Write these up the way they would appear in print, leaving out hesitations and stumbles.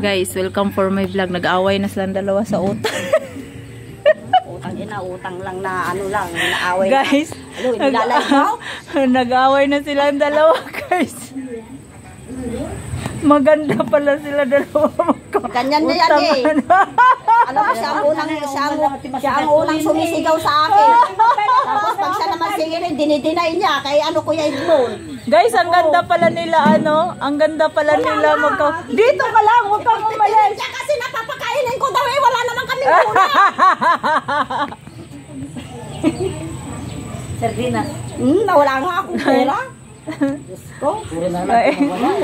Guys, welcome for my vlog. Nag-away na silang dalawa sa utang. Utang lang na ano lang, naaway. Guys, nag-away na silang dalawa, guys. Maganda pala sila dalawa. Ganyan na yan eh. Alam mo, siya ang unang sumisigaw sa akin. Tapos pag siya naman sige rin, dinidinay niya. Kaya ano Kuya Edmond. Guys, ang ganda pala nila, ano? Ang ganda pala nila dito ka lang, huwag kang umalis. Kasi napapakainin ko daw eh, wala naman kami muna. Sardinas. Nawala nga akong pera. Diyos ko.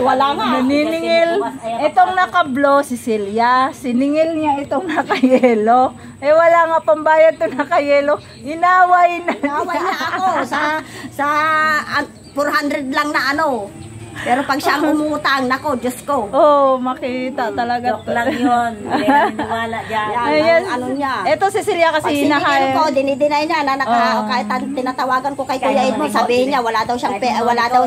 Wala nga. Naniningil. Itong naka-blow si Celia. Siningil niya itong naka-yelo. Eh wala nga pambayad to naka-yelo. Inaway na ako sa 400 lang na ano. Pero pag siya umutang, nako, Diyos ko. Oh, makita talaga. Joke lang yun. Hindi namin niwala dyan. Ayan, ano niya. Ito si Celia kasi hinahaya. Pag dinidinay niya na kahit tinatawagan ko kay Kuya Edmond, sabihin niya wala daw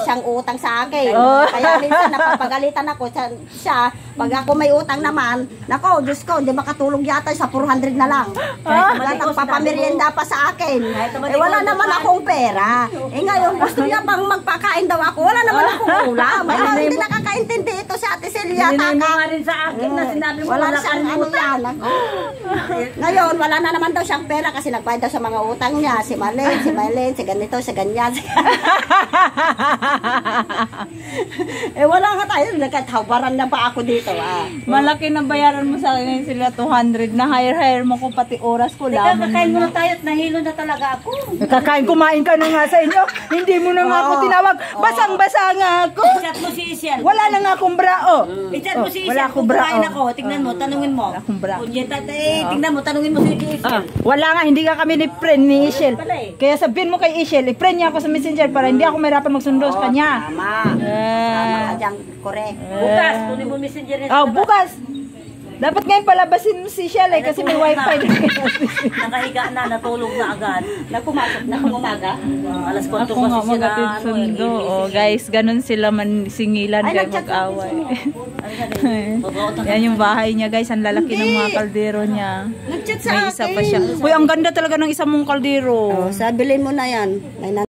siyang utang sa akin. Kaya minsan napapagalitan ako siya. Pag ako may utang naman, nako, Diyos ko, hindi makatulog yata sa 400 na lang. Nagpapamerienda pa sa akin. Eh wala naman akong pera. Eh ngayon, gusto niya pang magpakain daw ako. Wala naman akong ulam. Hindi nakakaintindi ito si Ate Celia. Hindi mo nga rin sa akin na sinabi mo wala siyang ano yan. Ngayon, wala na naman daw siyang pera kasi nagbayad daw sa mga utang niya. Si Marlene, si ganito, si ganyan. Eh wala nga tayo. Nagkatawaran na pa ako dito. Malaki na bayaran mo sa akin sila 200 na hire mo ko pati oras ko lang. Kakain mo na tayo at nahilo na talaga ako. Kumain ka na nga sa inyo. Hindi mo na nga ako tinawag. Basang-basa nga ako. Chat mo si Isiel. Wala na nga akong brao. I-chat mo si Isiel. Wala akong brao. Ako. Tignan mo, tanungin mo. Wala akong brao. Tignan mo, tanungin mo si Isiel. Wala nga, hindi ka kami ni friend ni Isiel. Kaya sabihin mo kay Isiel, i-friend niya ako sa messenger para hindi ako mahirapan magsundo sa kanya. Tama. Tama ka dyan, correct. Bukas, tuloy mo messenger niya. Bukas. Dapat ngayon palabasin mo si Shell kasi may wifi. Nakahiga na, natulog na agad. Nagpumasok na kung umaga. Alas 4 Ako nga magatid sundo. Guys, ganun sila singilan kayo mag-away. Yan yung bahay niya guys. Ang lalaki ng mga kaldero niya. Nag-chat sa May isa pa siya. Uy, ang ganda talaga ng isa mong kaldero. Sabilin mo na yan.